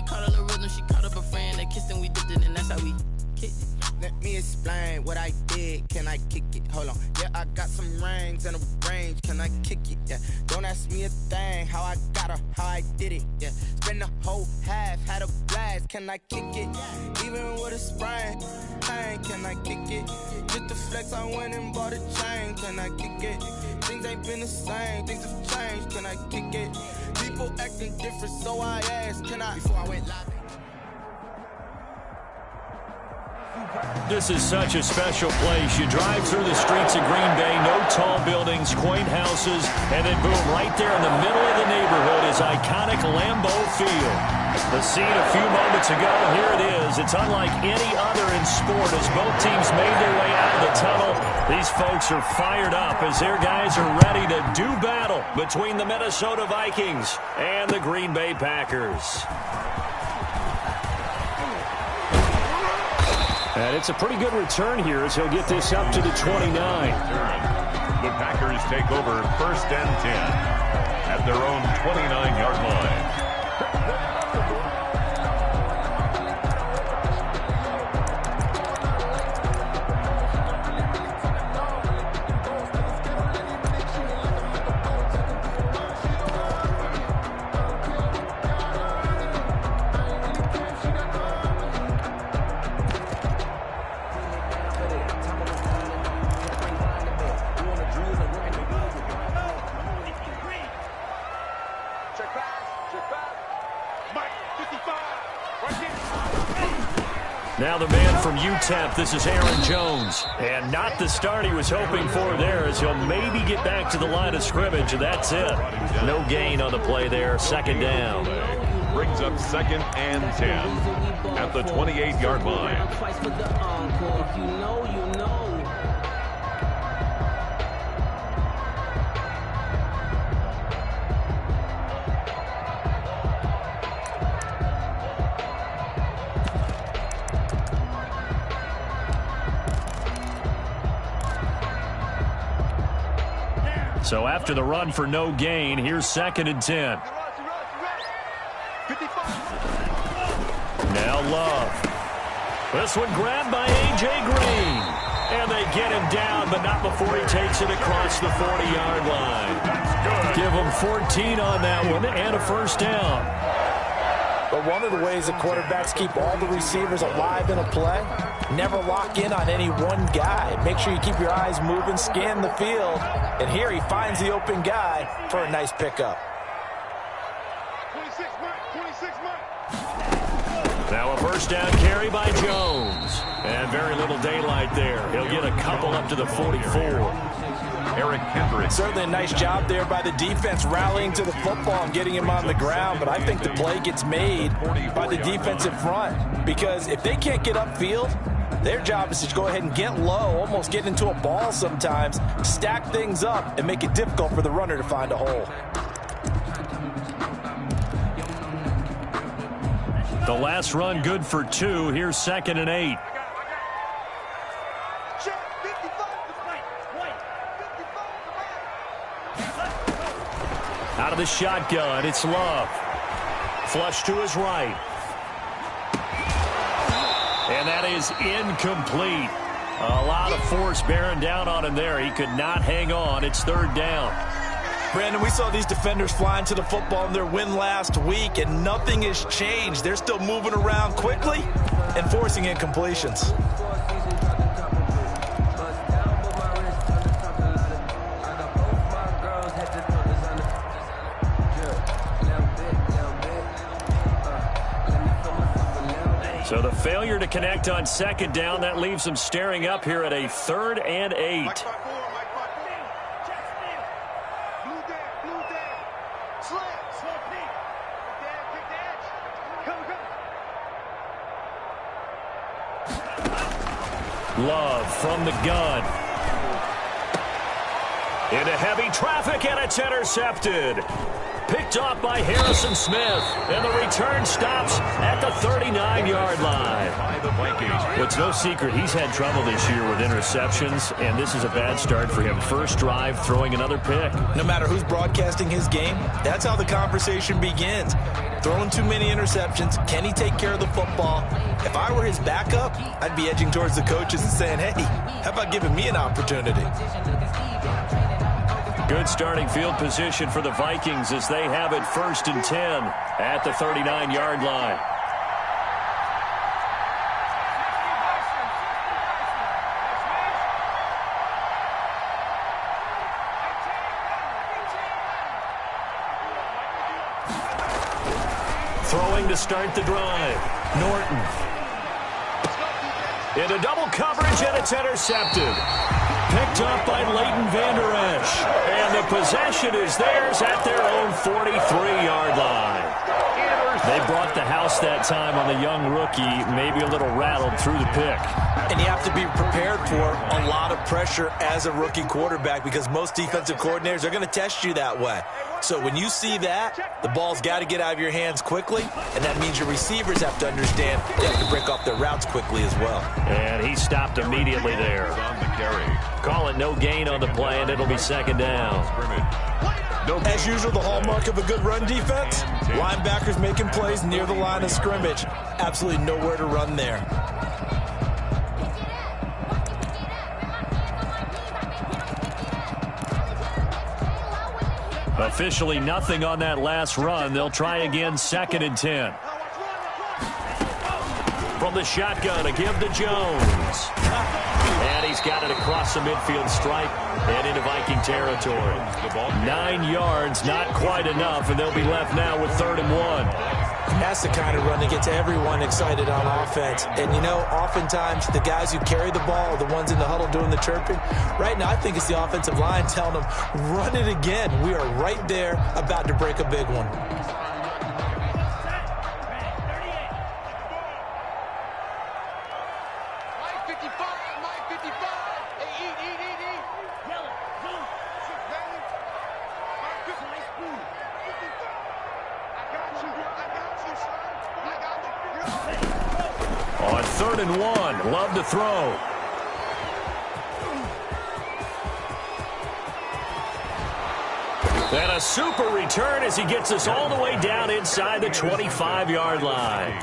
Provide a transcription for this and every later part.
we caught a little rhythm. She caught up a friend, they kissed and we dipped it, and that's how we kicked it. Let me explain what I did. Can I kick it? Hold on. Yeah, I got some rings and a range. Can I kick it? Yeah. Don't ask me a thing. How I got her, how I did it. Yeah. Spend the whole half, had a blast. Can I kick it? Even with a sprain. Pain, can I kick it? Just the flex, I went and bought a chain. Can I kick it? Things ain't been the same. Things have changed. Can I kick it? People acting different, so I asked. Can I? Before I went live. This is such a special place. You drive through the streets of Green Bay, no tall buildings, quaint houses, and then boom, right there in the middle of the neighborhood is iconic Lambeau Field. The scene a few moments ago, here it is. It's unlike any other in sport as both teams made their way out of the tunnel. These folks are fired up as their guys are ready to do battle between the Minnesota Vikings and the Green Bay Packers. And it's a pretty good return here as he'll get this up to the 29. The Packers take over 1st and 10 at their own 29-yard line. Now the man from UTEP, this is Aaron Jones. And not the start he was hoping for there as he'll maybe get back to the line of scrimmage, and that's it. No gain on the play there, 2nd down. Brings up 2nd and 10 at the 28-yard line. So after the run for no gain, here's 2nd and 10. Now Love. This one grabbed by A.J. Green. And they get him down, but not before he takes it across the 40-yard line. Give him 14 on that one and a 1st down. But one of the ways that quarterbacks keep all the receivers alive in a play, never lock in on any one guy. Make sure you keep your eyes moving, scan the field. And here he finds the open guy for a nice pickup. Now a 1st down carry by Jones. And very little daylight there. He'll get a couple up to the 44. Eric Kendrick. Certainly a nice job there by the defense rallying to the football and getting him on the ground, but I think the play gets made by the defensive front because if they can't get upfield, their job is to go ahead and get low, almost get into a ball sometimes, stack things up, and make it difficult for the runner to find a hole. The last run good for 2. Here's 2nd and 8. Out of the shotgun, it's Love. Flush to his right. And that is incomplete. A lot of force bearing down on him there. He could not hang on. It's 3rd down. Brandon, we saw these defenders flying to the football in their win last week, and nothing has changed. They're still moving around quickly and forcing incompletions. So the failure to connect on 2nd down, that leaves them staring up here at a 3rd and 8. Love from the gun. Into heavy traffic, and it's intercepted. Picked off by Harrison Smith, and the return stops at the 39-yard line. Well, it's no secret he's had trouble this year with interceptions, and this is a bad start for him. First drive, throwing another pick. No matter who's broadcasting his game, that's how the conversation begins. Throwing too many interceptions, can he take care of the football? If I were his backup, I'd be edging towards the coaches and saying, hey, how about giving me an opportunity? Good starting field position for the Vikings as they have it 1st and 10 at the 39-yard line. Throwing to start the drive. Norton. Into double coverage, and it's intercepted. Picked up by Leighton Vander Esch. And the possession is theirs at their own 43-yard line. They brought the house that time on the young rookie, maybe a little rattled through the pick. And you have to be prepared for a lot of pressure as a rookie quarterback because most defensive coordinators are going to test you that way. So when you see that, the ball's got to get out of your hands quickly, and that means your receivers have to understand they have to break off their routes quickly as well. And he stopped immediately there. Call it no gain on the play, and it'll be 2nd down. As usual, the hallmark of a good run defense, linebackers making plays near the line of scrimmage. Absolutely nowhere to run there. Officially nothing on that last run. They'll try again, 2nd and 10. From the shotgun, a give to Jones. And he's got it across the midfield stripe and into Viking territory. 9 yards, not quite enough, and they'll be left now with 3rd and 1. That's the kind of run that gets everyone excited on offense. And, you know, oftentimes the guys who carry the ball are the ones in the huddle doing the chirping. Right now, I think it's the offensive line telling them, run it again. We are right there about to break a big one. On 3rd and 1, Love to throw. And a super return as he gets us all the way down inside the 25-yard line.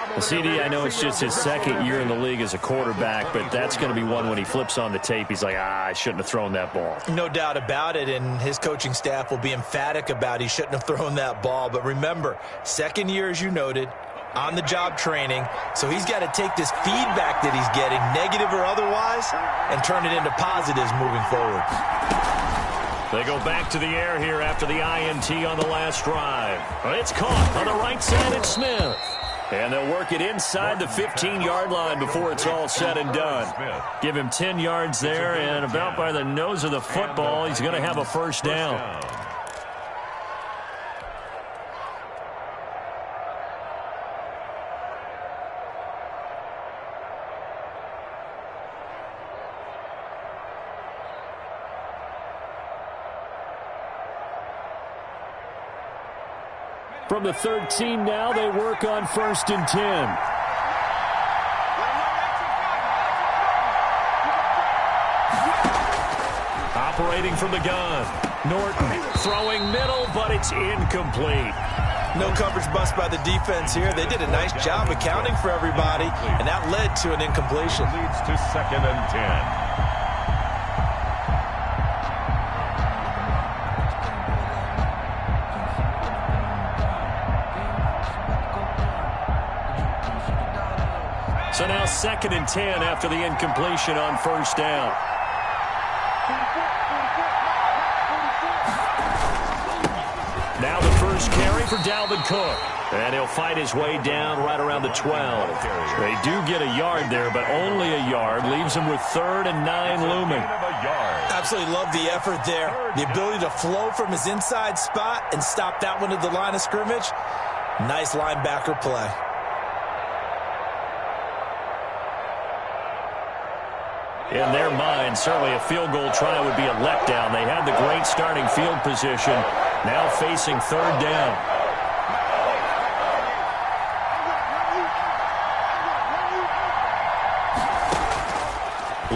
Well, CD, I know it's just his 2nd year in the league as a quarterback, but that's going to be one when he flips on the tape. He's like, I shouldn't have thrown that ball. No doubt about it, and his coaching staff will be emphatic about he shouldn't have thrown that ball. But remember, 2nd year, as you noted, on-the-job training, so he's got to take this feedback that he's getting, negative or otherwise, and turn it into positives moving forward. They go back to the air here after the INT on the last drive. It's caught on the right side, it's Smith. And they'll work it inside the 15-yard line before it's all said and done. Give him 10 yards there, and about by the nose of the football, he's going to have a 1st down. From the 13 now, they work on 1st and 10. Operating from the gun. Norton throwing middle, but it's incomplete. No coverage bust by the defense here. They did a nice job accounting for everybody, and that led to an incompletion. Leads to 2nd and 10. So now 2nd and 10 after the incompletion on 1st down. Now the first carry for Dalvin Cook. And he'll fight his way down right around the 12. They do get a yard there, but only a yard. Leaves him with 3rd and 9 looming. Absolutely love the effort there. The ability to flow from his inside spot and stop that one at the line of scrimmage. Nice linebacker play. In their mind, certainly a field goal try would be a letdown. They had the great starting field position, now facing third down.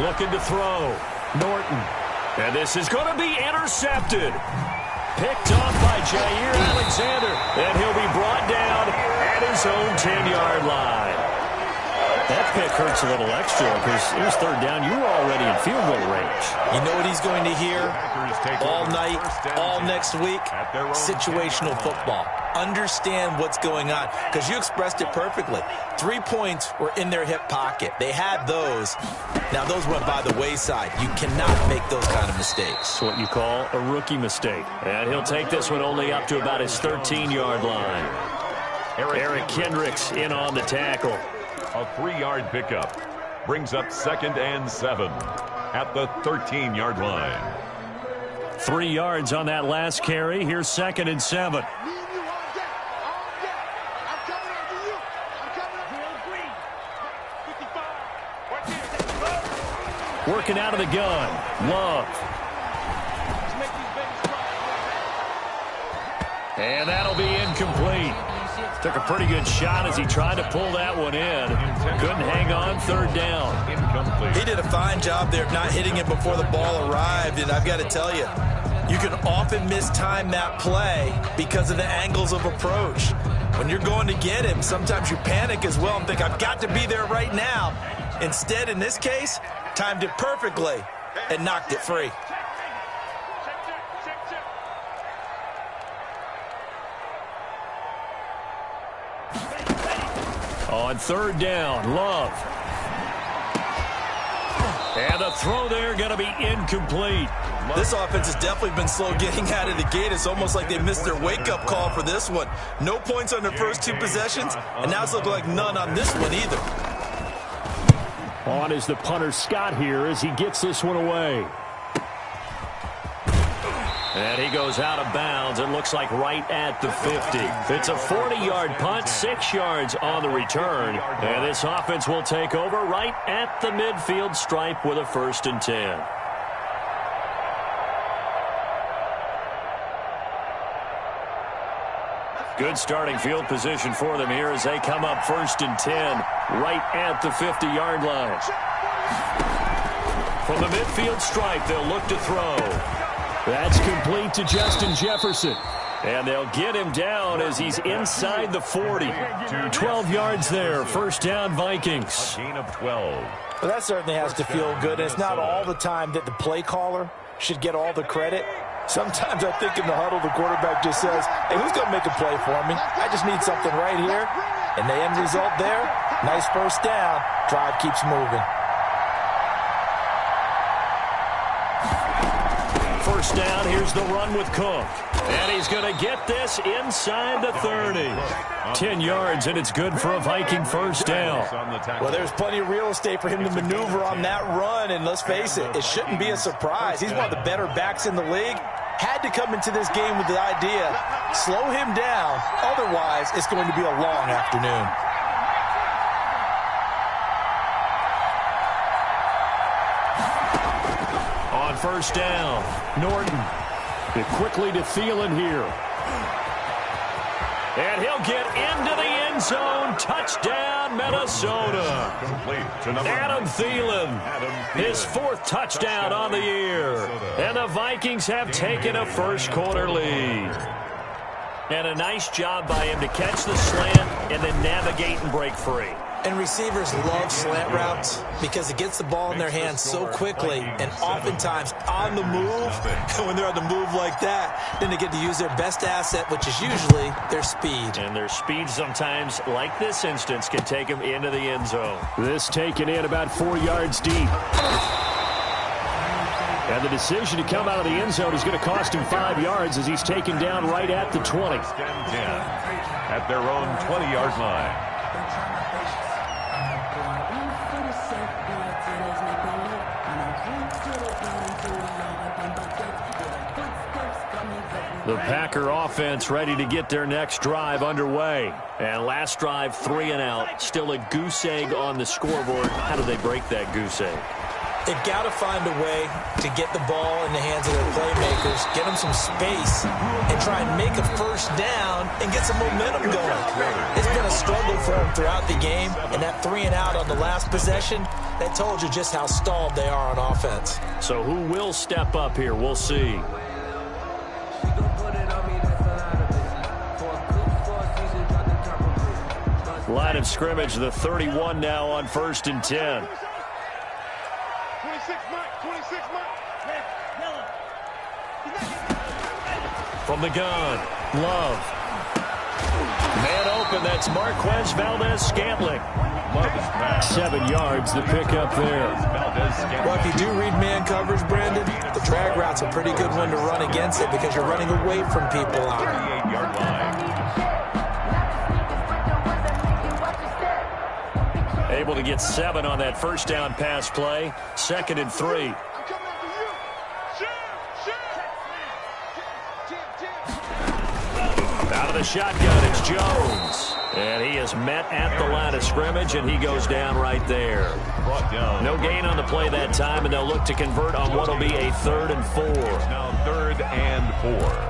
Looking to throw. Norton. And this is going to be intercepted. Picked off by Jair Alexander. And he'll be brought down at his own 10-yard line. That pick hurts a little extra because it was third down. You were already in field goal range. You know what he's going to hear all night, all next week? Situational football. Understand what's going on because you expressed it perfectly. 3 points were in their hip pocket. They had those. Now, those went by the wayside. You cannot make those kind of mistakes. It's what you call a rookie mistake. And he'll take this one only up to about his 13-yard line. Eric Kendricks in on the tackle. A 3-yard pickup brings up 2nd and 7 at the 13-yard line. 3 yards on that last carry. Here's 2nd and 7. Working out of the gun. Love. And that'll be incomplete. Took a pretty good shot as he tried to pull that one in. Couldn't hang on, third down. Incomplete. He did a fine job there of not hitting it before the ball arrived, and I've got to tell you, you can often mistime that play because of the angles of approach. When you're going to get him, sometimes you panic as well and think, I've got to be there right now. Instead, in this case, timed it perfectly and knocked it free. On third down, Love. And the throw there going to be incomplete. This offense has definitely been slow getting out of the gate. It's almost like they missed their wake-up call for this one. No points on their first 2 possessions, and now it's looking like none on this one either. On is the punter Scott here as he gets this one away. And he goes out of bounds. It looks like right at the 50. It's a 40-yard punt, 6 yards on the return. And this offense will take over right at the midfield stripe with a 1st and 10. Good starting field position for them here as they come up 1st and 10 right at the 50-yard line. From the midfield stripe, they'll look to throw. That's complete to Justin Jefferson. And they'll get him down as he's inside the 40. 12 yards there. 1st down, Vikings. Gain of 12. Well, that certainly has to feel good. It's not all the time that the play caller should get all the credit. Sometimes I think in the huddle, the quarterback just says, hey, who's going to make a play for me? I just need something right here. And the end result there, nice 1st down. Drive keeps moving. 1st down, here's the run with Cook. And he's going to get this inside the 30. 10 yards, and it's good for a Viking 1st down. Well, there's plenty of real estate for him to maneuver on that run, and let's face it, it shouldn't be a surprise. He's one of the better backs in the league. Had to come into this game with the idea, slow him down, otherwise it's going to be a long afternoon. On 1st down, Norton. Quickly to Thielen here. And he'll get into the end zone. Touchdown, Minnesota. Adam Thielen. His 4th touchdown on the year. And the Vikings have taken a 1st quarter lead. And a nice job by him to catch the slant and then navigate and break free. And receivers love slant routes because it gets the ball in their hands so quickly and oftentimes on the move. And when they're on the move like that, then they get to use their best asset, which is usually their speed. And their speed sometimes, like this instance, can take them into the end zone. This taken in about 4 yards deep. And the decision to come out of the end zone is going to cost him 5 yards as he's taken down right at the 20. At their own 20-yard line. The Packer offense ready to get their next drive underway. And last drive, 3 and out. Still a goose egg on the scoreboard. How do they break that goose egg? They've got to find a way to get the ball in the hands of their playmakers, get them some space, and try and make a first down and get some momentum going. It's been a struggle for them throughout the game, and that 3-and-out on the last possession, that told you just how stalled they are on offense. So who will step up here? We'll see. Line of scrimmage, the 31 now on 1st and 10. 26 mark. From the gun, Love. Man open, that's Marquez Valdez-Scantling. 7 yards, the pickup there. Well, if you do read man coverage, Brandon, the drag route's a pretty good one to run against it because you're running away from people on it. 38-yard line. Able to get 7 on that first down pass play. 2nd and 3. Out of the shotgun, it's Jones. And he is met at the line of scrimmage, and he goes down right there. No gain on the play that time, and they'll look to convert on what will be a 3rd and 4. Now 3rd and 4.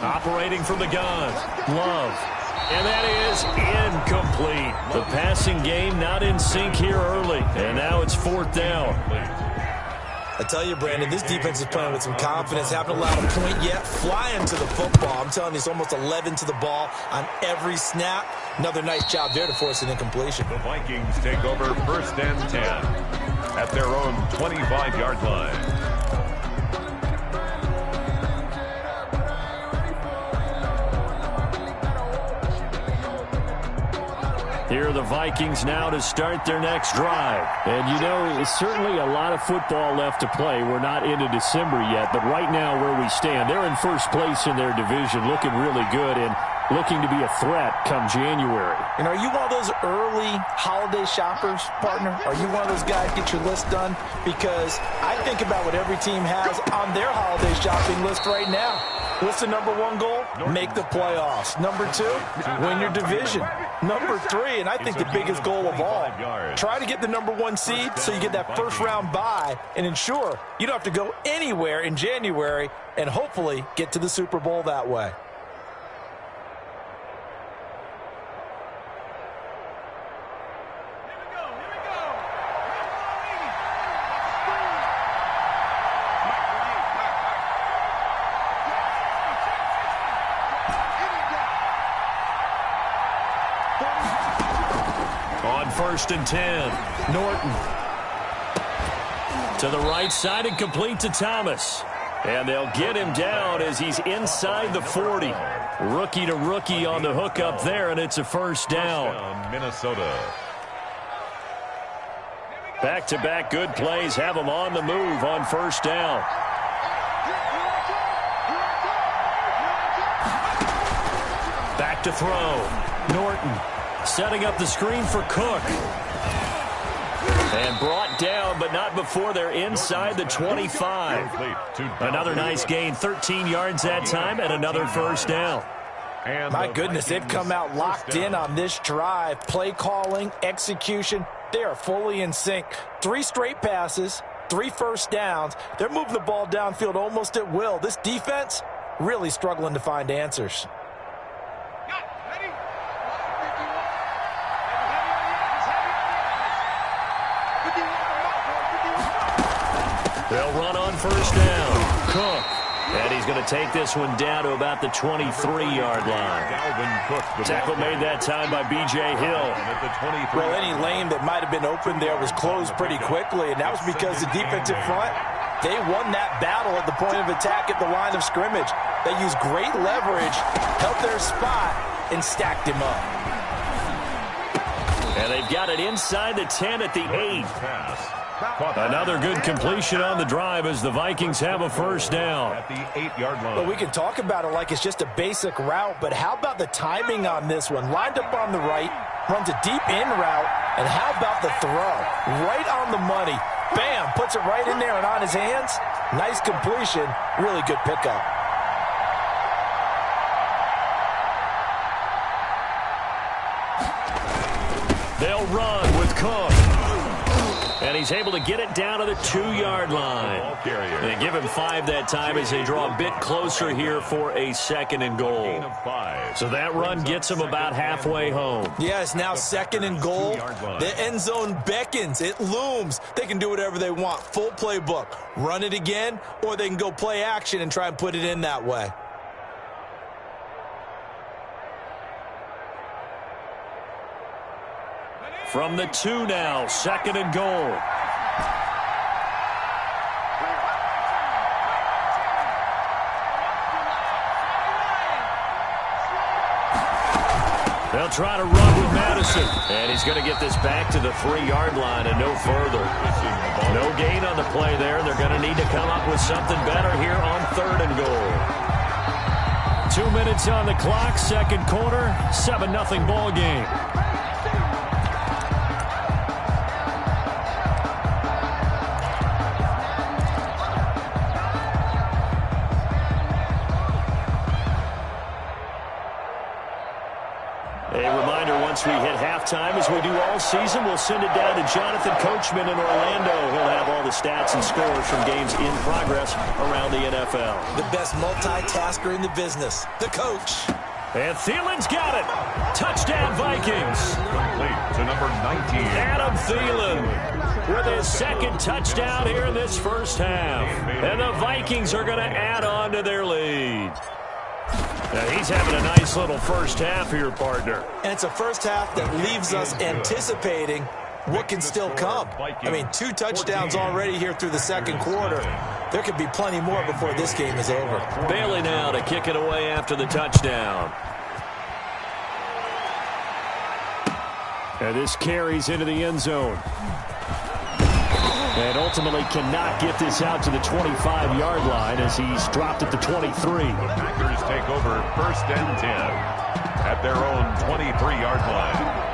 Operating from the gun, Love. And that is incomplete. The passing game not in sync here early. And now it's 4th down. I tell you, Brandon, this defense is playing with some confidence. Haven't allowed a point yet. Flying to the football. I'm telling you, it's almost 11 to the ball on every snap. Another nice job there to force an incompletion. The Vikings take over 1st and 10 at their own 25-yard line. Here are the Vikings now to start their next drive. And, you know, it's certainly a lot of football left to play. We're not into December yet, but right now where we stand, they're in first place in their division, looking really good and looking to be a threat come January. And are you one of those early holiday shoppers, partner? Are you one of those guys get your list done? Because I think about what every team has on their holiday shopping list right now. What's the number 1 goal? Make the playoffs. Number 2, win your division. Number 3, and I think the biggest goal of all, try to get the number 1 seed so you get that first-round bye and ensure you don't have to go anywhere in January and hopefully get to the Super Bowl that way. On 1st and 10, Norton. To the right side and complete to Thomas. And they'll get him down as he's inside the 40. Rookie to rookie on the hook up there, and it's a first down. Minnesota. Back-to-back good plays have them on the move on 1st down. Back to throw. Norton setting up the screen for Cook. And brought down, but not before they're inside the 25. Another nice gain, 13 yards that time, and another first down. My goodness, they've come out locked in on this drive. Play calling, execution, they are fully in sync. 3 straight passes, 3 first downs. They're moving the ball downfield almost at will. This defense really struggling to find answers. They'll run on first down. Cook. And he's going to take this one down to about the 23-yard line. Tackle made that time by B.J. Hill. Well, any lane that might have been open there was closed pretty quickly, and that was because the defensive front, they won that battle at the point of attack at the line of scrimmage. They used great leverage, held their spot, and stacked him up. And they've got it inside the 10 at the 8. Another good completion on the drive as the Vikings have a first down. At the 8-yard line. Well, we can talk about it like it's just a basic route, but how about the timing on this one? Lined up on the right, runs a deep in route, and how about the throw? Right on the money. Bam, puts it right in there and on his hands. Nice completion, really good pickup. They'll run with Cook. And he's able to get it down to the 2-yard line. They give him 5 that time as they draw a bit closer here for a 2nd and goal. So that run gets them about halfway home. Yeah, it's now 2nd and goal. The end zone beckons. It looms. They can do whatever they want. Full playbook. Run it again, or they can go play action and try and put it in that way. From the 2 now, 2nd and goal. They'll try to run with Madison. And he's going to get this back to the 3-yard line and no further. No gain on the play there. They're going to need to come up with something better here on 3rd and goal. 2 minutes on the clock, 2nd quarter, 7-0 ball game. Once we hit halftime, as we do all season, we'll send it down to Jonathan Coachman in Orlando. He'll have all the stats and scores from games in progress around the NFL. The best multitasker in the business, the coach. And Thielen's got it. Touchdown, Vikings. Complete to number 19. Adam Thielen with his 2nd touchdown here in this first half. And the Vikings are going to add on to their lead. Now he's having a nice little first half here, partner. And it's a first half that leaves us anticipating what can still come. I mean, 2 touchdowns already here through the 2nd quarter. There could be plenty more before this game is over. Bailey now to kick it away after the touchdown. And this carries into the end zone. And ultimately cannot get this out to the 25-yard line as he's dropped at the 23. The Packers take over 1st and 10 at their own 23-yard line.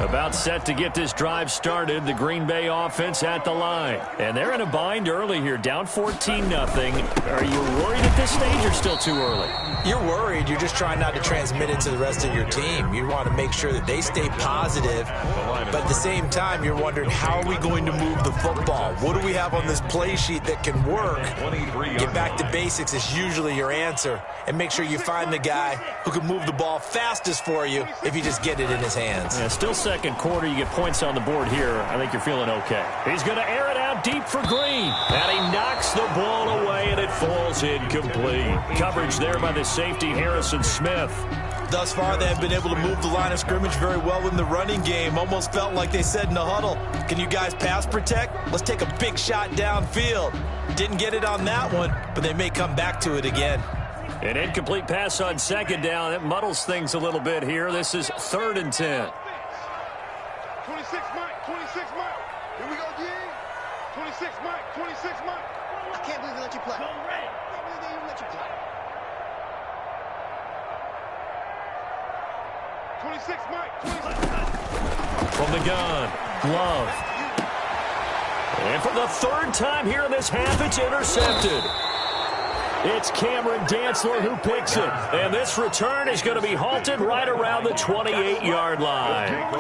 About set to get this drive started, the Green Bay offense at the line. And they're in a bind early here, down 14-0. Are you worried at this stage or still too early? You're worried. You're just trying not to transmit it to the rest of your team. You want to make sure that they stay positive. But at the same time, you're wondering, how are we going to move the football? What do we have on this play sheet that can work? Get back to basics is usually your answer. And make sure you find the guy who can move the ball fastest for you if you just get it in his hands. Yeah, still 2nd quarter. You get points on the board here. I think you're feeling okay. He's going to air it out deep for Green. And he knocks the ball away, and it falls incomplete. Coverage there by the safety, Harrison Smith. Thus far, they have been able to move the line of scrimmage very well in the running game. Almost felt like they said in the huddle, can you guys pass protect? Let's take a big shot downfield. Didn't get it on that one, but they may come back to it again. An incomplete pass on 2nd down. It muddles things a little bit here. This is 3rd and 10. 26 Mike, 26 Mike. Here we go, G. 26 Mike, 26 Mike. I can't believe they let you play. I can't believe they even let you play. 26 Mike, 26. From the gun, Love. And for the 3rd time here in this half, it's intercepted. It's Cameron Dantzler who picks it. And this return is going to be halted right around the 28-yard line.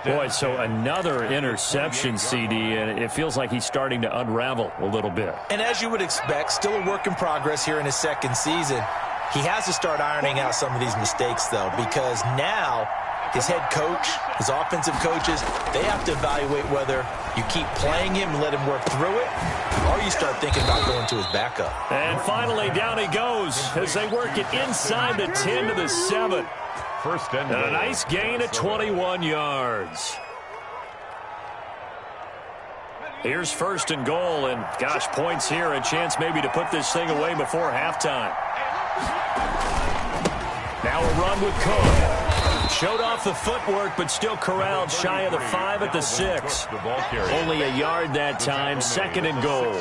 Boy, so another interception, CD, and it feels like he's starting to unravel a little bit. And as you would expect, still a work in progress here in his 2nd season. He has to start ironing out some of these mistakes, though, because now his head coach, his offensive coaches, they have to evaluate whether you keep playing him and let him work through it, or you start thinking about going to his backup. And finally, down he goes as they work it inside the 10 to the 7. First and a nice gain of 21 yards. Here's 1st and goal, and gosh, points here, a chance maybe to put this thing away before halftime. Now a run with Cook. Showed off the footwork, but still corralled shy of the 5 at the 6. Only a yard that time, 2nd and goal.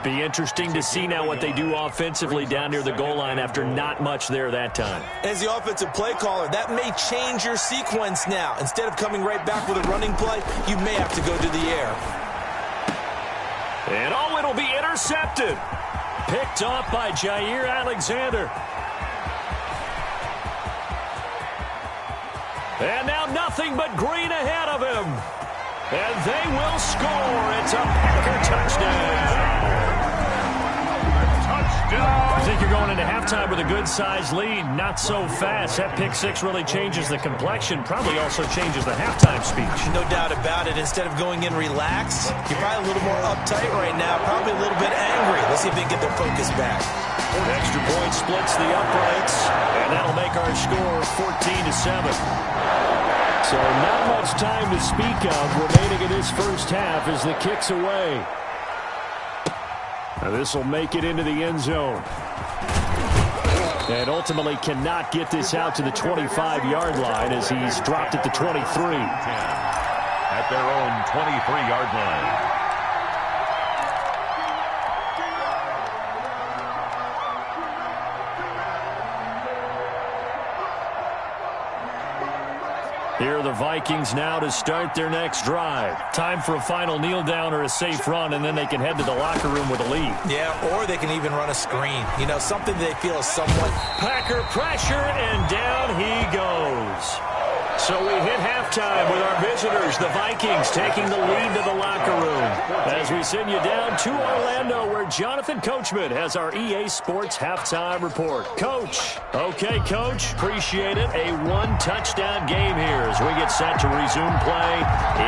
Be interesting to see now what they do offensively down near the goal line after not much there that time. As the offensive play caller, that may change your sequence now. Instead of coming right back with a running play, you may have to go to the air. And oh, it'll be intercepted. Picked off by Jair Alexander. And now nothing but green ahead of him. And they will score. It's a Packer touchdown. I think you're going into halftime with a good-sized lead. Not so fast. That pick 6 really changes the complexion. Probably also changes the halftime speech. No doubt about it. Instead of going in relaxed, you're probably a little more uptight right now. Probably a little bit angry. Let's see if they can get their focus back. An extra point splits the uprights. And that'll make our score 14-7. So not much time to speak of remaining in this first half as the kick's away. Now this will make it into the end zone. And ultimately cannot get this out to the 25-yard line as he's dropped at the 23. At their own 23-yard line. Here are the Vikings now to start their next drive. Time for a final kneel down or a safe run, and then they can head to the locker room with a lead. Yeah, or they can even run a screen. You know, something they feel is somewhat... Packer pressure, and down he goes. So we hit halftime with our visitors, the Vikings, taking the lead to the locker room. As we send you down to Orlando, where Jonathan Coachman has our EA Sports halftime report. Coach. Okay, Coach. Appreciate it. A one-touchdown game here as we get set to resume play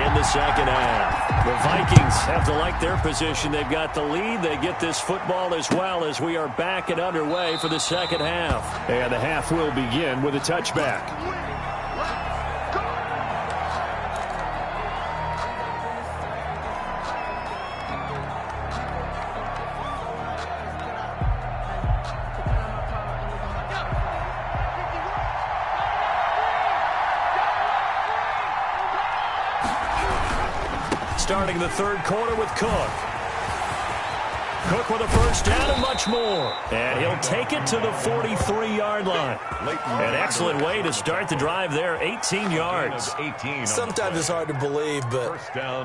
in the second half. The Vikings have to like their position. They've got the lead. They get this football as well as we are back and underway for the second half. And the half will begin with a touchback. Starting the third quarter with Cook. Cook with a first down and much more. And he'll take it to the 43-yard line. An excellent way to start the drive there, 18 yards. Sometimes it's hard to believe, but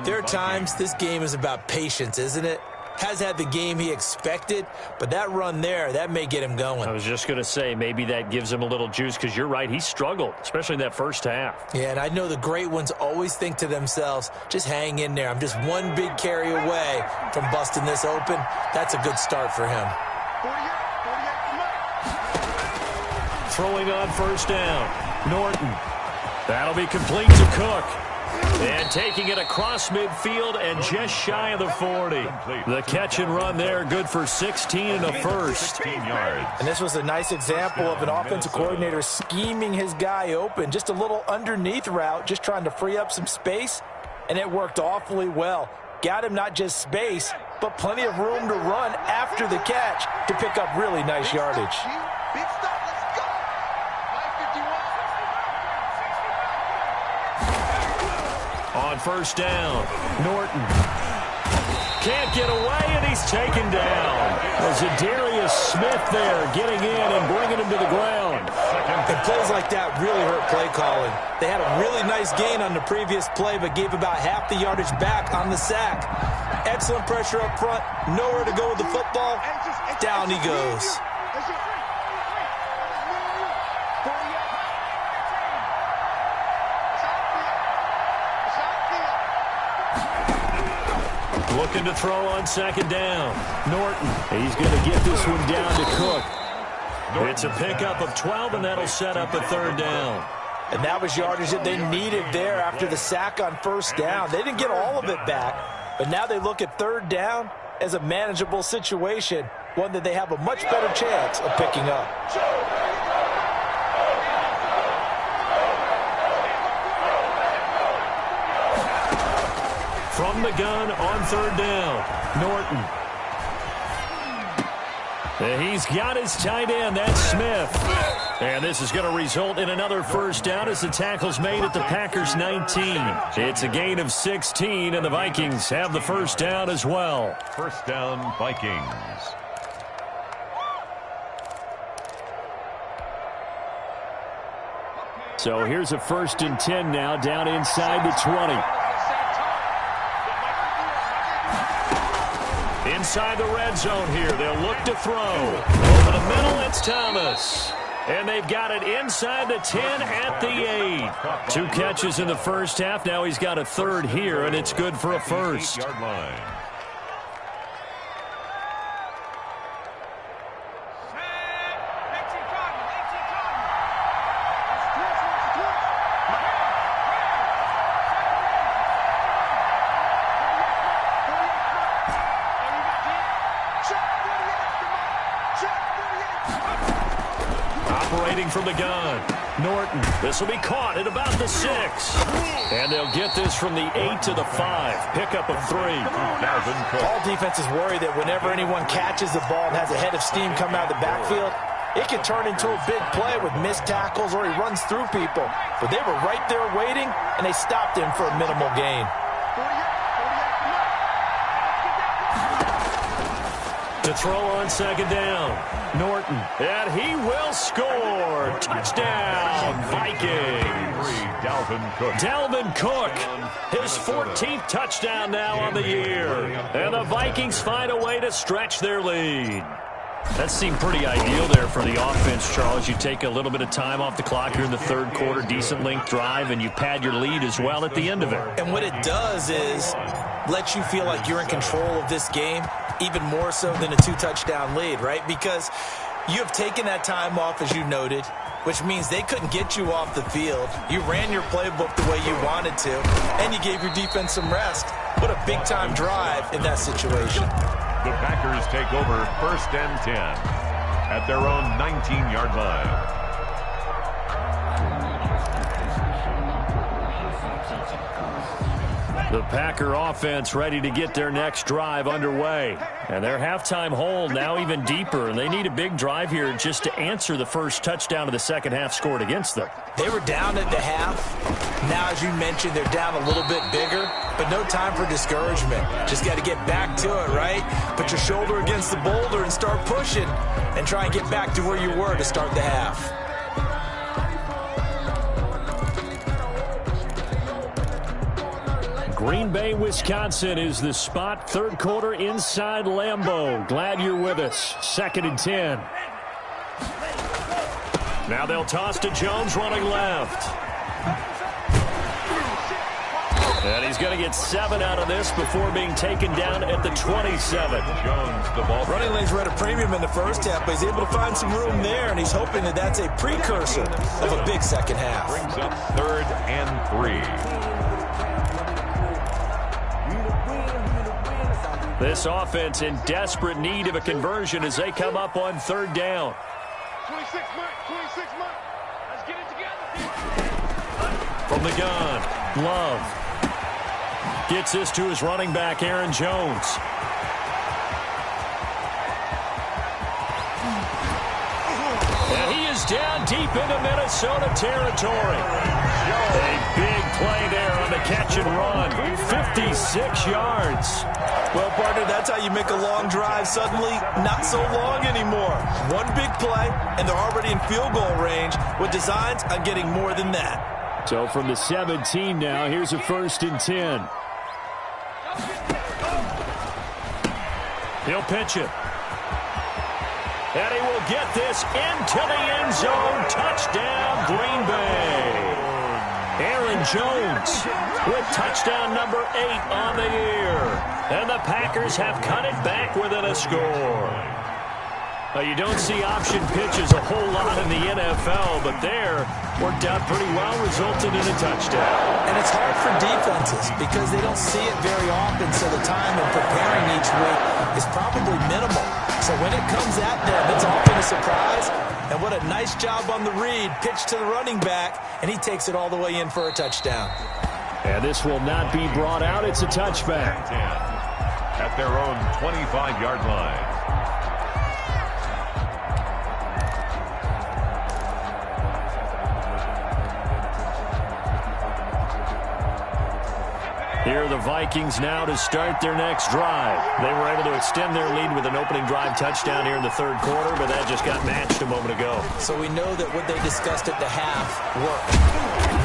there are times this game is about patience, isn't it? Has had the game he expected, but that run there, that may get him going. I was just going to say, maybe that gives him a little juice, because you're right, he struggled, especially in that first half. Yeah, and I know the great ones always think to themselves, just hang in there. I'm just one big carry away from busting this open. That's a good start for him. Throwing on first down, Norton. That'll be complete to Cook. And taking it across midfield and just shy of the 40. The catch and run there, good for 16 and a first. And this was a nice example of an offensive coordinator scheming his guy open. Just a little underneath route, just trying to free up some space, and it worked awfully well. Got him not just space, but plenty of room to run after the catch to pick up really nice yardage. Big stop, let's go. 551. On first down, Norton can't get away, and he's taken down. Zadarius Smith there getting in and bringing him to the ground. And plays like that really hurt play calling. They had a really nice gain on the previous play, but gave about half the yardage back on the sack. Excellent pressure up front, nowhere to go with the football. Down he goes. Looking to throw on second down. Norton, he's going to get this one down to Cook. It's a pickup of 12, and that'll set up a third down. And that was yardage that they needed there after the sack on first down. They didn't get all of it back, but now they look at third down as a manageable situation, one that they have a much better chance of picking up. From the gun on third down, Norton. And he's got his tight end, that's Smith. And this is going to result in another first down as the tackle's made at the Packers' 19. It's a gain of 16, and the Vikings have the first down as well. First down, Vikings. So here's a 1st and 10 now, down inside the 20. Inside the red zone here, they'll look to throw. Over the middle, it's Thomas. And they've got it inside the 10 at the 8. 2 catches in the first half. Now he's got a 3rd here, and it's good for a first. Yard line. From the gun. Norton. This will be caught at about the 6. And they'll get this from the 8 to the 5. Pickup of 3. All defenses worry that whenever anyone catches the ball and has a head of steam coming out of the backfield, it can turn into a big play with missed tackles or he runs through people. But they were right there waiting, and they stopped him for a minimal gain. To throw on 2nd down. Norton. And he will score. Touchdown, Vikings. Dalvin Cook. His 14th touchdown now on the year. And the Vikings find a way to stretch their lead. That seemed pretty ideal there for the offense, Charles. You take a little bit of time off the clock here in the 3rd quarter, decent length drive, and you pad your lead as well at the end of it. And what it does is let you feel like you're in control of this game, even more so than a 2-touchdown lead, right? Because you have taken that time off, as you noted, which means they couldn't get you off the field. You ran your playbook the way you wanted to, and you gave your defense some rest. What a big-time drive in that situation. The Packers take over 1st and 10 at their own 19-yard line. The Packer offense ready to get their next drive underway. And their halftime hole now even deeper. And they need a big drive here just to answer the first touchdown of the second half scored against them. They were down at the half. Now, as you mentioned, they're down a little bit bigger. But no time for discouragement. Just got to get back to it, right? Put your shoulder against the boulder and start pushing. And try and get back to where you were to start the half. Green Bay, Wisconsin is the spot. 3rd quarter inside Lambeau. Glad you're with us. 2nd and 10. Now they'll toss to Jones running left. And he's going to get 7 out of this before being taken down at the 27. Jones, the ball. Running lanes were at a premium in the first half, but he's able to find some room there, and he's hoping that that's a precursor of a big second half. Brings up 3rd and 3. This offense in desperate need of a conversion as they come up on 3rd down. 26 Mike. Let's get it together. From the gun, Love. Gets this to his running back, Aaron Jones. And he is down deep into Minnesota territory. A big play there on the catch and run. 56 yards. Well, partner, that's how you make a long drive suddenly not so long anymore. One big play, and they're already in field goal range with designs on getting more than that. So from the 17 now, here's a 1st and 10. He'll pitch it. And he will get this into the end zone. Touchdown, Green Bay. Aaron Jones with touchdown number 8 on the year. And the Packers have cut it back within a score. You don't see option pitches a whole lot in the NFL, but there worked out pretty well, resulted in a touchdown. And it's hard for defenses because they don't see it very often, so the time in preparing each week is probably minimal. So when it comes at them, it's often a surprise. And what a nice job on the read. Pitch to the running back, and he takes it all the way in for a touchdown. And this will not be brought out. It's a touchback. At their own 25-yard line. Here are the Vikings now to start their next drive. They were able to extend their lead with an opening drive touchdown here in the third quarter, but that just got matched a moment ago. So we know that what they discussed at the half worked.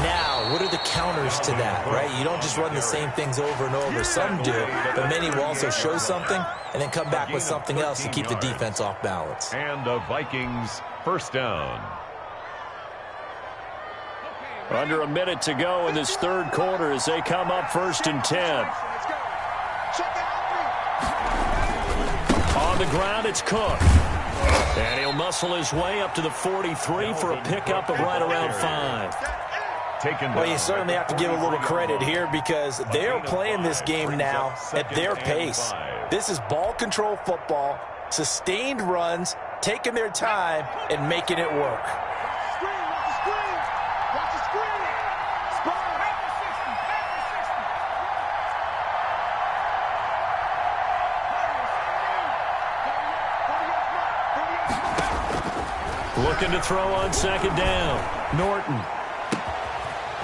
Now, what are the counters to that, right? You don't just run the same things over and over. Some do, but many will also show something and then come back with something else to keep the defense off balance. And the Vikings first down. Under a minute to go in this third quarter as they come up 1st and 10. On the ground, it's Cook. And he'll muscle his way up to the 43 for a pickup of right around 5. Well, you certainly have to give a little credit here because they're playing this game now at their pace. This is ball control football, sustained runs, taking their time, and making it work. Looking to throw on 2nd down. Norton.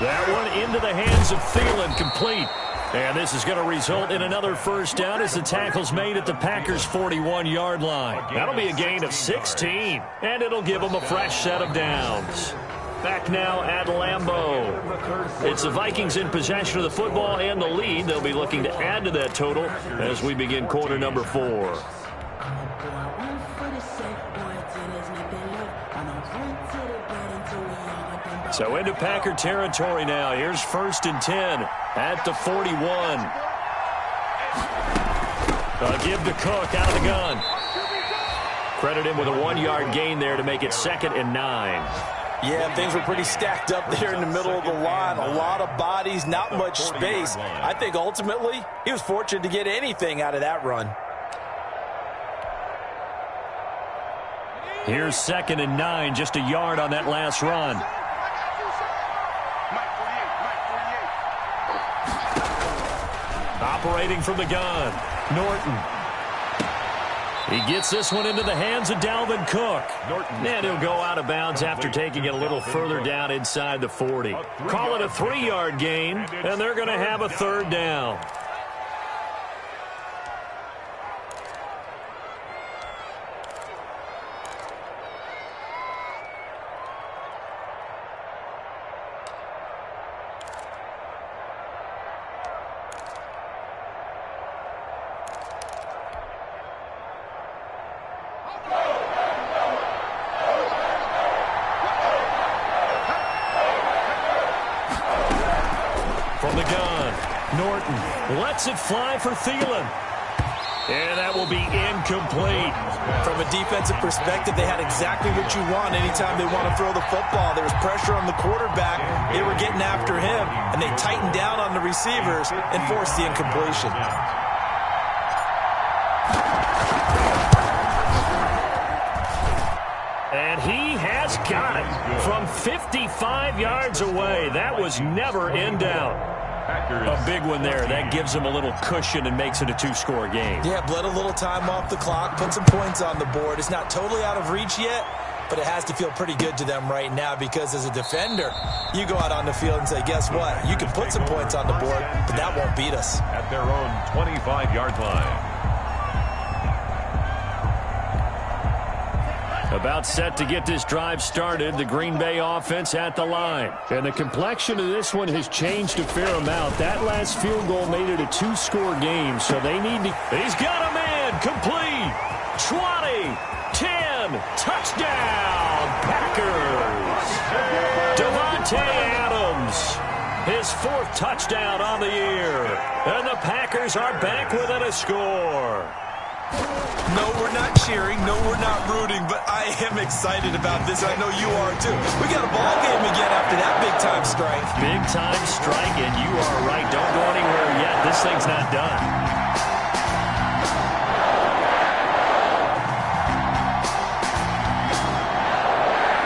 That one into the hands of Thielen, complete. And this is going to result in another first down as the tackle's made at the Packers' 41-yard line. That'll be a gain of 16, and it'll give them a fresh set of downs. Back now at Lambeau. It's the Vikings in possession of the football and the lead. They'll be looking to add to that total as we begin quarter number 4. So into Packer territory now. Here's 1st and 10 at the 41. A give to Cook out of the gun. Credit him with a 1-yard gain there to make it 2nd and 9. Yeah, things were pretty stacked up there in the middle of the line. A lot of bodies, not much space. I think ultimately he was fortunate to get anything out of that run. Here's 2nd and 9, just a yard on that last run. Operating from the gun, Norton. He gets this one into the hands of Dalvin Cook. And he'll go out of bounds after taking it a little further down inside the 40. Call it a 3-yard gain, and they're going to have a 3rd down. From the gun, Norton lets it fly for Thielen. And that will be incomplete. From a defensive perspective, they had exactly what you want anytime they want to throw the football. There was pressure on the quarterback. They were getting after him, and they tightened down on the receivers and forced the incompletion. And he has got it from 55 yards away. That was never in doubt. A big one there. That gives them a little cushion and makes it a 2-score game. Yeah, bled a little time off the clock, put some points on the board. It's not totally out of reach yet, but it has to feel pretty good to them right now because as a defender, you go out on the field and say, guess what? You can put some points on the board, but that won't beat us. At their own 25-yard line. About set to get this drive started, the Green Bay offense at the line. And the complexion of this one has changed a fair amount. That last field goal made it a 2-score game, so they need to... He's got a man, complete, 20, 10, touchdown, Packers. Devontae Adams, his 4th touchdown on the year. And the Packers are back within a score. No, we're not cheering. No, we're not rooting. But I am excited about this. I know you are, too. We got a ball game again after that big-time strike. Big-time strike, and you are right. Don't go anywhere yet. This thing's not done.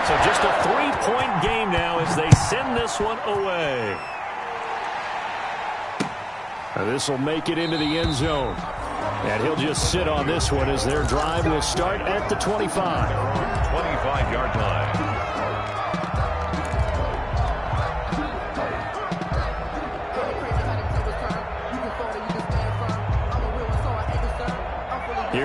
So just a 3-point game now as they send this one away. This will make it into the end zone. And he'll just sit on this one as their drive will start at the 25. 25-yard line.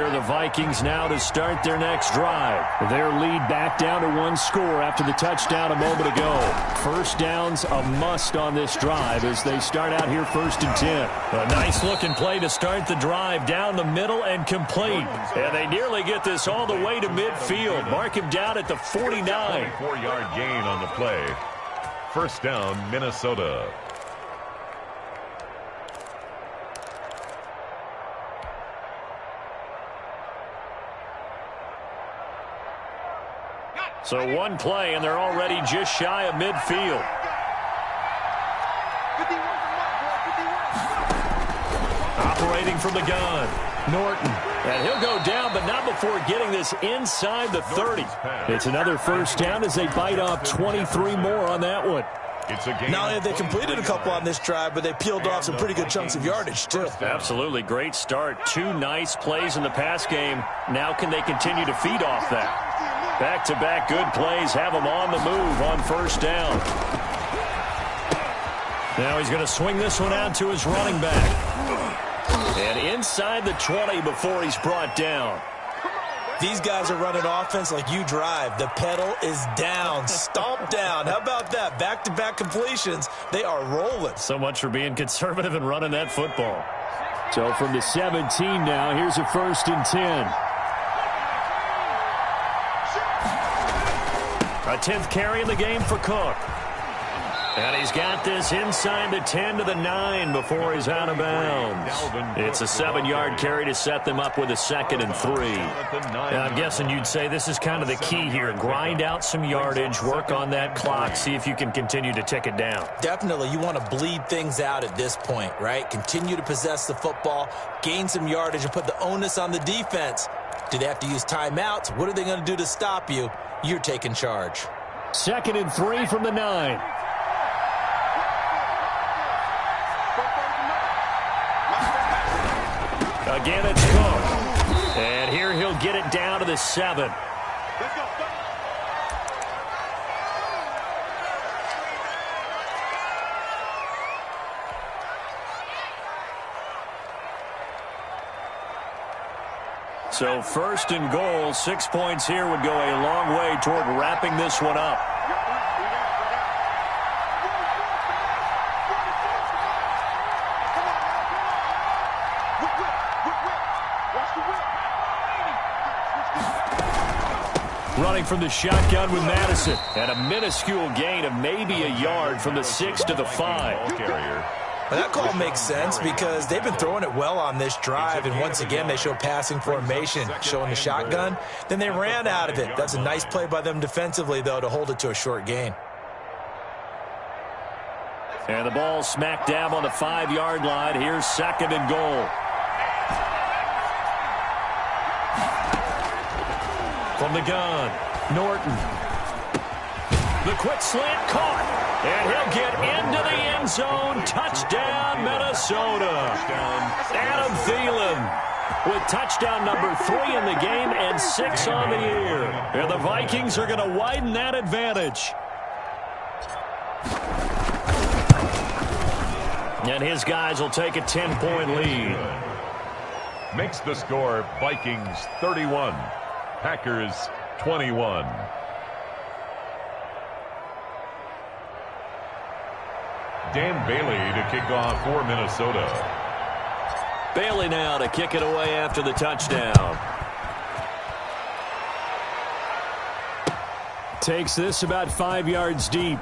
Here are the Vikings now to start their next drive. Their lead back down to 1 score after the touchdown a moment ago. First down's a must on this drive as they start out here 1st and 10. A nice-looking play to start the drive down the middle and complete. And they nearly get this all the way to midfield. Mark him down at the 49. 4-yard gain on the play. First down, Minnesota. So one play, and they're already just shy of midfield. Operating from the gun, Norton. And he'll go down, but not before getting this inside the 30. It's another first down as they bite off 23 more on that one. Not only have they completed a couple on this drive, but they peeled off some pretty good chunks of yardage, too. Absolutely. Great start. 2 nice plays in the pass game. Now can they continue to feed off that? Back-to-back good plays have him on the move on first down. Now he's going to swing this one out to his running back. And inside the 20 before he's brought down. These guys are running offense like you drive. The pedal is down, stomp down. How about that? Back-to-back completions. They are rolling. So much for being conservative and running that football. So from the 17 now, here's a 1st and 10. A 10th carry in the game for Cook. And he's got this inside the 10 to the 9 before he's out of bounds. It's a 7-yard carry to set them up with a 2nd and 3. And I'm guessing you'd say this is kind of the key here. Grind out some yardage, work on that clock, see if you can continue to tick it down. Definitely. You want to bleed things out at this point, right? Continue to possess the football, gain some yardage, and put the onus on the defense. Do they have to use timeouts? What are they going to do to stop you? You're taking charge. 2nd and 3 from the 9. Again, it's Cook. And here he'll get it down to the 7. So 1st and goal, 6 points here would go a long way toward wrapping this one up. Running from the shotgun with Madison. And a minuscule gain of maybe a yard from the 6 to the 5. Well, that call makes sense because they've been throwing it well on this drive, and once again they show passing formation, showing the shotgun. Then they ran out of it. That's a nice play by them defensively, though, to hold it to a short gain. And the ball smack dab on the 5-yard line. Here's 2nd and goal. From the gun, Norton. The quick slant caught. And he'll get into the end zone. Touchdown, Minnesota. Adam Thielen with touchdown number 3 in the game and 6 on the year. And the Vikings are going to widen that advantage. And his guys will take a 10-point lead. Makes the score Vikings 31, Packers 21. Dan Bailey to kick off for Minnesota. Bailey now to kick it away after the touchdown. Takes this about 5 yards deep.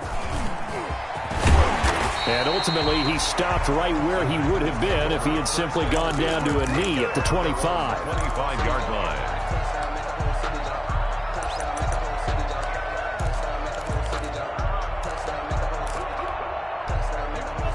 And ultimately, he stopped right where he would have been if he had simply gone down to a knee at the 25. 25-yard line.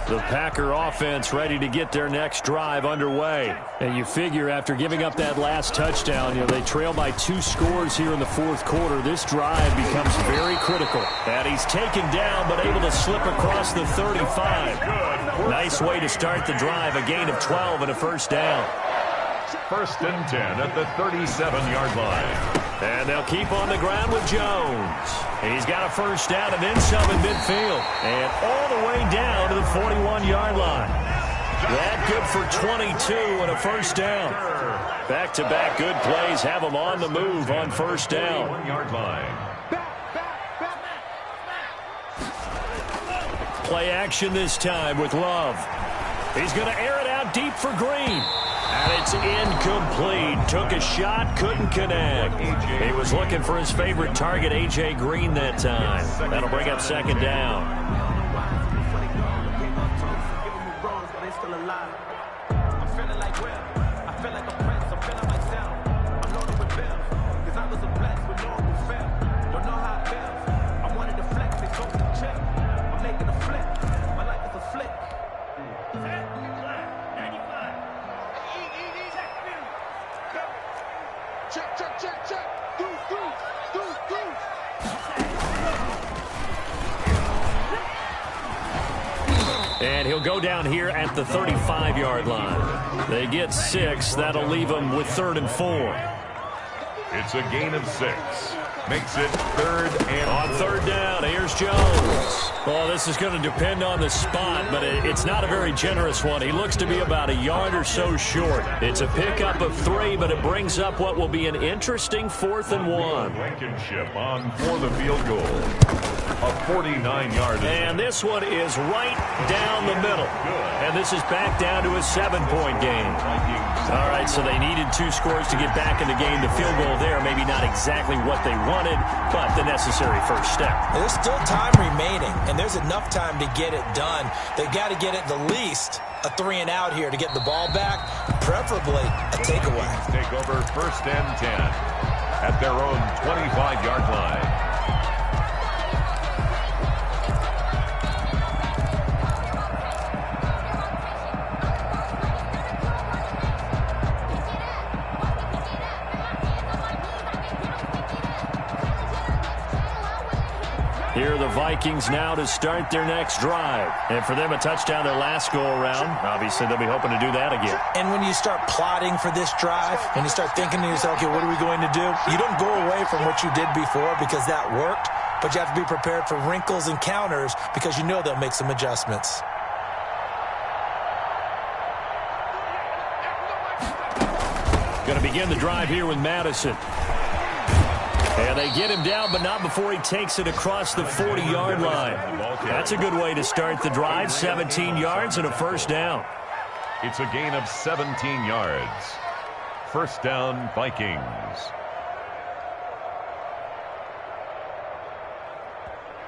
The Packer offense ready to get their next drive underway. And you figure after giving up that last touchdown, they trail by 2 scores here in the 4th quarter. This drive becomes very critical. And he's taken down but able to slip across the 35. Nice way to start the drive, a gain of 12 and a first down. 1st and 10 at the 37-yard line. And they'll keep on the ground with Jones. He's got a first down and then some in midfield. And all the way down to the 41-yard line. That good for 22 and a first down. Back-to-back good plays have them on the move on first down. 1-yard line. Play action this time with Love. He's going to air it out deep for Green. And it's incomplete. Took a shot, couldn't connect. He was looking for his favorite target, A.J. Green, that time. That'll bring up second down. And he'll go down here at the 35-yard line. They get 6. That'll leave them with 3rd and 4. It's a gain of 6. Makes it 3rd and on 3rd down, here's Jones. Well, this is going to depend on the spot, but it's not a very generous one. He looks to be about a yard or so short. It's a pickup of 3, but it brings up what will be an interesting 4th and 1. Blankenship on for the field goal. A 49-yard. And this one is right down the middle. And this is back down to a 7-point game. All right, so they needed 2 scores to get back in the game. The field goal there, maybe not exactly what they wanted, but the necessary first step. There's still time remaining, and there's enough time to get it done. They've got to get it the least a 3-and-out here to get the ball back, preferably a takeaway. Take over 1st and 10 at their own 25-yard line. Here are the Vikings now to start their next drive. And for them, a touchdown their last go-around. Obviously, they'll be hoping to do that again. And when you start plotting for this drive, when you start thinking to yourself, okay, what are we going to do? You don't go away from what you did before because that worked, but you have to be prepared for wrinkles and counters because you know they'll make some adjustments. Going to begin the drive here with Madison. And they get him down, but not before he takes it across the 40-yard line. That's a good way to start the drive. 17 yards and a first down. It's a gain of 17 yards. First down, Vikings.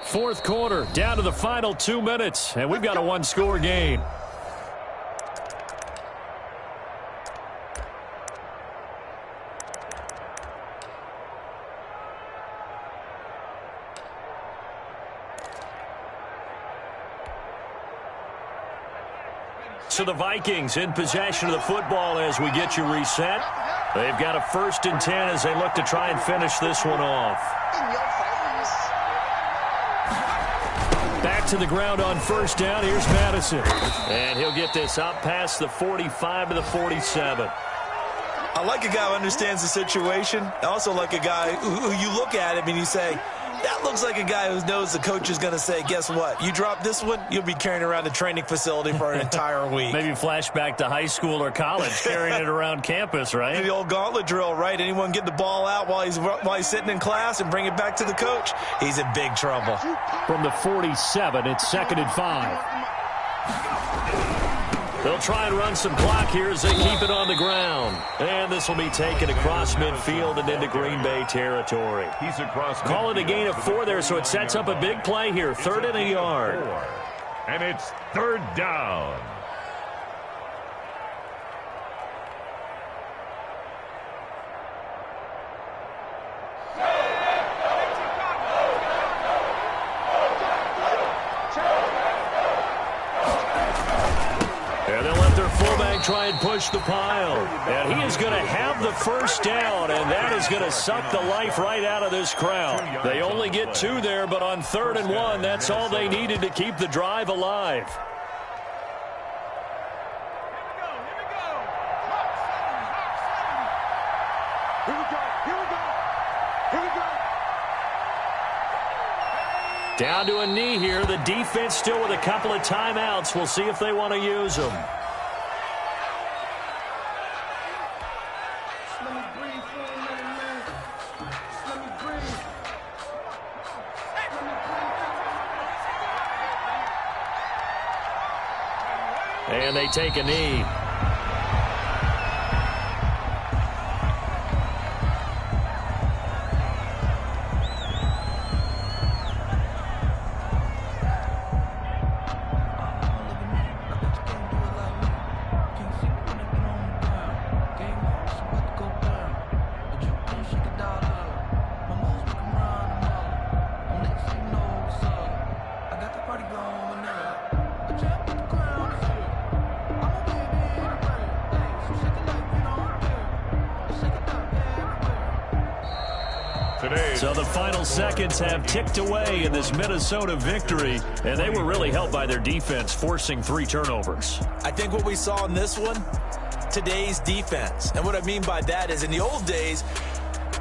Fourth quarter, down to the final 2 minutes, and we've got a 1-score game. So the Vikings in possession of the football as we get you reset. They've got a 1st and 10 as they look to try and finish this one off. Back to the ground on 1st down. Here's Madison. And he'll get this up past the 45 to the 47. I like a guy who understands the situation. I also like a guy who you look at him and you say, that looks like a guy who knows the coach is going to say, guess what? You drop this one, you'll be carrying around a training facility for an entire week. Maybe flashback to high school or college, carrying it around campus, right? The old gauntlet drill, right? Anyone get the ball out while he's sitting in class and bring it back to the coach? He's in big trouble. From the 47, it's 2nd and 5. They'll try and run some clock here as they keep it on the ground. And this will be taken across midfield and into Green Bay territory. He's across. Call it a gain of 4 there, so it sets up a big play here. 3rd and a yard. And it's 3rd down. Try and push the pile. And he is going to have the first down, and that is going to suck the life right out of this crowd. They only get 2 there, but on 3rd and 1, that's all they needed to keep the drive alive. Down to a knee here. The defense still with a couple of timeouts. We'll see if they want to use them. And they take a knee. So the final seconds have ticked away in this Minnesota victory, and they were really helped by their defense, forcing 3 turnovers. I think what we saw in this one, today's defense. And what I mean by that is in the old days,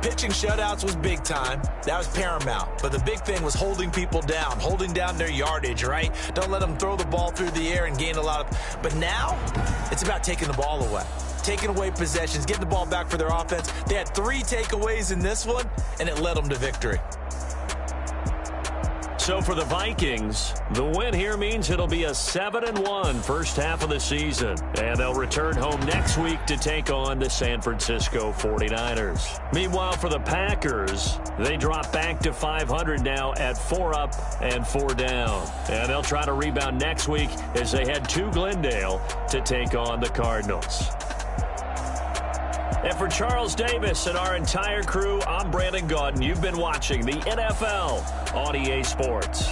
pitching shutouts was big time. That was paramount. But the big thing was holding people down, holding down their yardage, right? Don't let them throw the ball through the air and gain a lot of... But now, it's about taking the ball away. Taking away possessions, getting the ball back for their offense. They had 3 takeaways in this one, and it led them to victory. So for the Vikings, the win here means it'll be a 7-1 first half of the season. And they'll return home next week to take on the San Francisco 49ers. Meanwhile, for the Packers, they drop back to 500 now at 4 up and 4 down. And they'll try to rebound next week as they head to Glendale to take on the Cardinals. And for Charles Davis and our entire crew, I'm Brandon Gaudin. You've been watching the NFL on EA Sports.